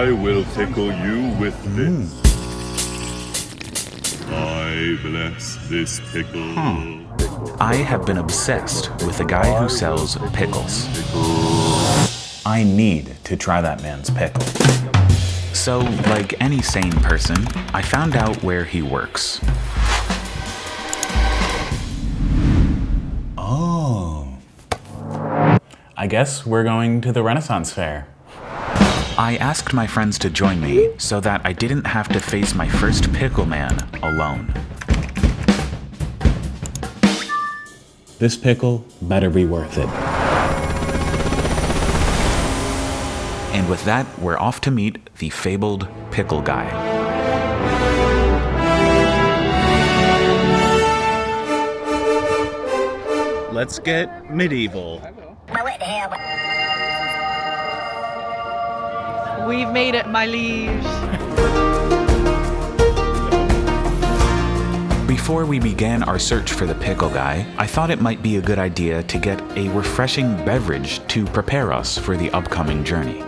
I will tickle you with this. I bless this pickle. I have been obsessed with a guy who sells pickles. I need to try that man's pickle. So, like any sane person, I found out where he works. Oh. I guess we're going to the Renaissance Fair. I asked my friends to join me so that I didn't have to face my first pickle man alone. This pickle better be worth it. And with that, we're off to meet the fabled pickle guy. Let's get medieval. We've made it, my liege. Before we began our search for the pickle guy, I thought it might be a good idea to get a refreshing beverage to prepare us for the upcoming journey.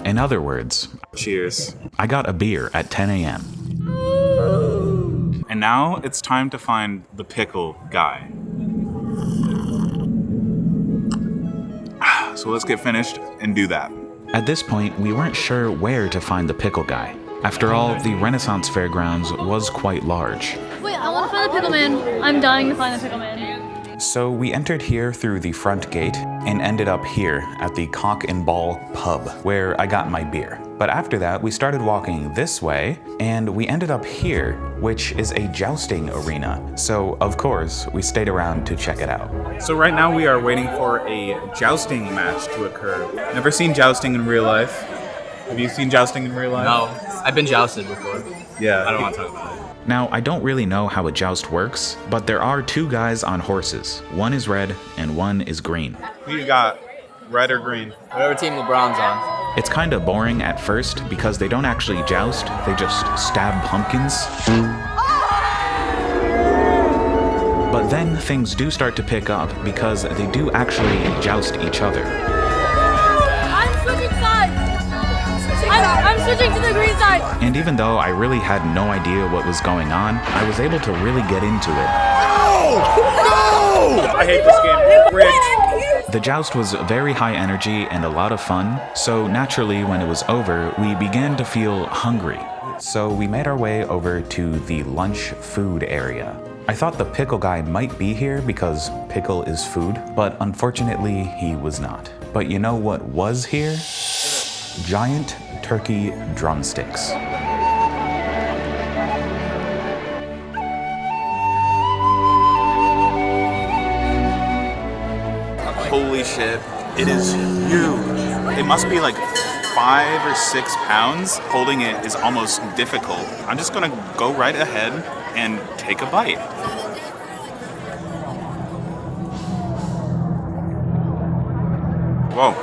In other words, Cheers. I got a beer at 10 a.m. And now it's time to find the pickle guy. So let's get finished and do that. At this point, we weren't sure where to find the pickle guy. After all, the Renaissance Fairgrounds was quite large. Wait, I want to find the pickle man. I'm dying to find the pickle man. So we entered here through the front gate and ended up here at the Cock and Ball pub, where I got my beer. But after that, we started walking this way, and we ended up here, which is a jousting arena. So, of course, we stayed around to check it out. So right now we are waiting for a jousting match to occur. Never seen jousting in real life. Have you seen jousting in real life? No, I've been jousted before. Yeah. I don't want to talk about it. Now, I don't really know how a joust works, but there are two guys on horses. One is red and one is green. Who you got? Red or green? Whatever team LeBron's on. It's kind of boring at first because they don't actually joust, they just stab pumpkins. But then things do start to pick up because they do actually joust each other. I'm switching sides. I'm switching to the green side. And even though I really had no idea what was going on, I was able to really get into it. No! I hate this game. Rigged. The joust was very high energy and a lot of fun, so naturally when it was over, we began to feel hungry. So we made our way over to the lunch food area. I thought the pickle guy might be here because pickle is food, but unfortunately he was not. But you know what was here? Giant turkey drumsticks. Holy shit. It is huge. It must be like 5 or 6 pounds. Holding it is almost difficult. I'm just gonna go right ahead and take a bite. Whoa,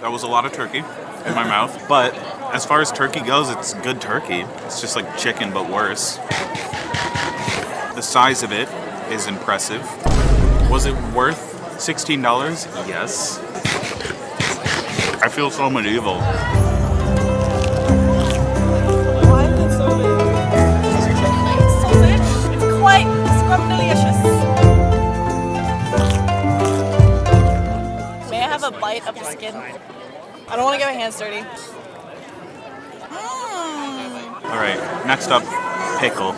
that was a lot of turkey in my mouth. But as far as turkey goes, it's good turkey. It's just like chicken, but worse. The size of it is impressive. Was it worth $16? Yes. I feel so medieval. Why is it so big? Sausage? It's quite scrumptious. May I have a bite of the skin? I don't want to get my hands dirty. All right, next up, pickle.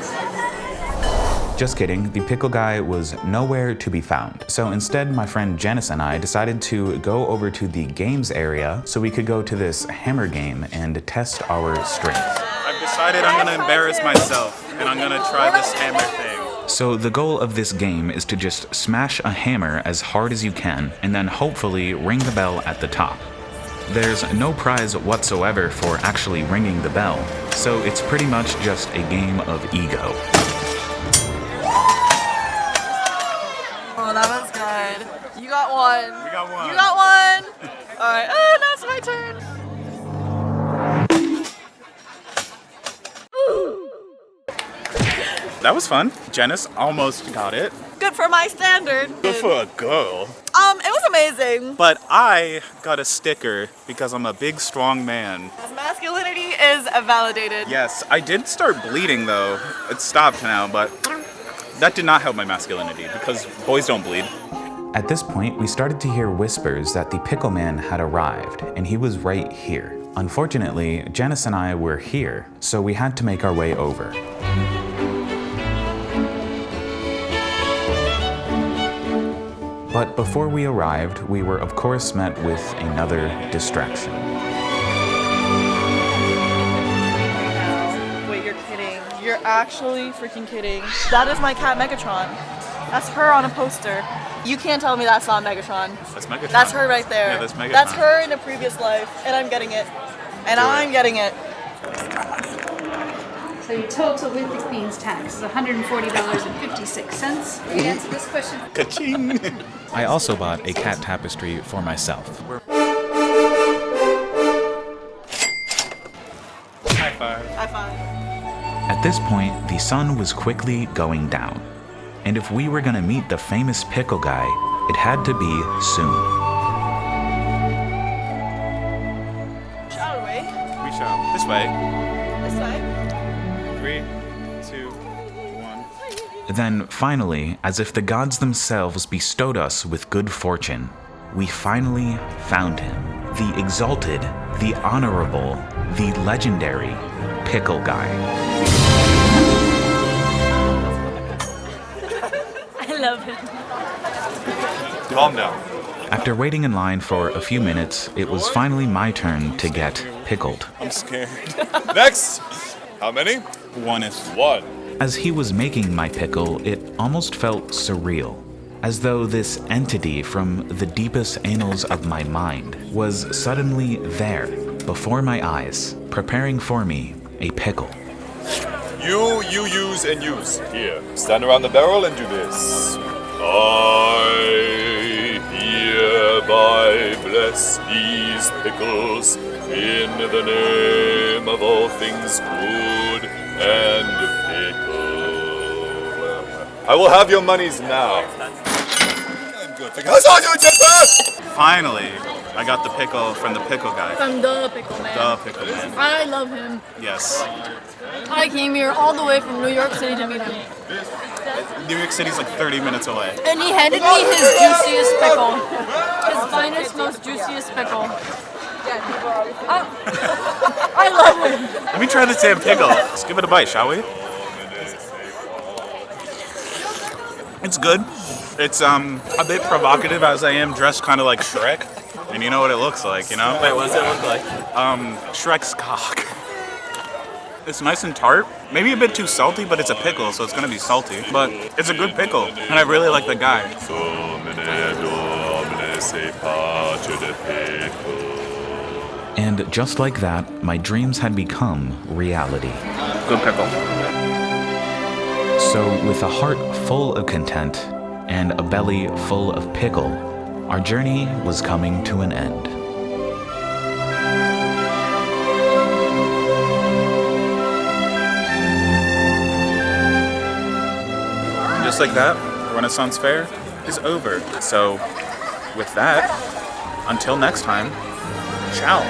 Just kidding, the pickle guy was nowhere to be found. So instead, my friend Janice and I decided to go over to the games area so we could go to this hammer game and test our strength. I've decided I'm gonna embarrass myself and I'm gonna try this hammer thing. So the goal of this game is to just smash a hammer as hard as you can and then hopefully ring the bell at the top. There's no prize whatsoever for actually ringing the bell, so it's pretty much just a game of ego. Oh, that was good. You got one. We got one. You got one. All right. Oh, now it's my turn. That was fun. Janice almost got it. Good for my standard. Good for a girl. It was amazing. But I got a sticker because I'm a big, strong man. Masculinity is validated. Yes, I did start bleeding though. It stopped now, but that did not help my masculinity because boys don't bleed. At this point, we started to hear whispers that the pickle man had arrived, and he was right here. Unfortunately, Janice and I were here, so we had to make our way over. But before we arrived, we were of course met with another distraction. Wait, you're kidding. You're actually freaking kidding. That is my cat Megatron. That's her on a poster. You can't tell me that's not Megatron. That's Megatron. That's her right there. Yeah, that's Megatron. That's her in a previous life, and I'm getting it. And I'm getting it. So your total with the Queen's tax is $140.56. Will you answer this question? Ka-ching! I also bought a cat tapestry for myself. High five. High five. At this point, the sun was quickly going down. And if we were gonna meet the famous pickle guy, it had to be soon. Shall we? We shall. This way. This way? 3, 2, 1. Then finally, as if the gods themselves bestowed us with good fortune, we finally found him. The exalted, the honorable, the legendary pickle guy. I love him. Calm down. After waiting in line for a few minutes, it was finally my turn to get pickled. I'm scared. Next! How many? One is. One. As he was making my pickle, it almost felt surreal, as though this entity from the deepest annals of my mind was suddenly there, before my eyes, preparing for me a pickle. You use and use. Here, stand around the barrel and do this. I hereby bless these pickles in the name of all things good and pickle. I will have your monies now. I'm good. Finally, I got the pickle from the pickle guy. From the pickle man. The pickle man. I love him. Yes. I came here all the way from New York City to meet him. New York City's like 30 minutes away. And he handed me his juiciest pickle. His finest, most juiciest pickle. I love him. Let me try this damn pickle. Let's give it a bite, shall we? It's good. It's a bit provocative as I am dressed kind of like Shrek. And you know what it looks like, you know? Wait, what does it look like? Shrek's cock. It's nice and tart. Maybe a bit too salty, but it's a pickle, so it's gonna be salty. But it's a good pickle, and I really like the guy. And just like that, my dreams had become reality. Good pickle. So, with a heart full of content and a belly full of pickle, our journey was coming to an end. Just like that, Renaissance Fair is over. So, with that, until next time, ciao.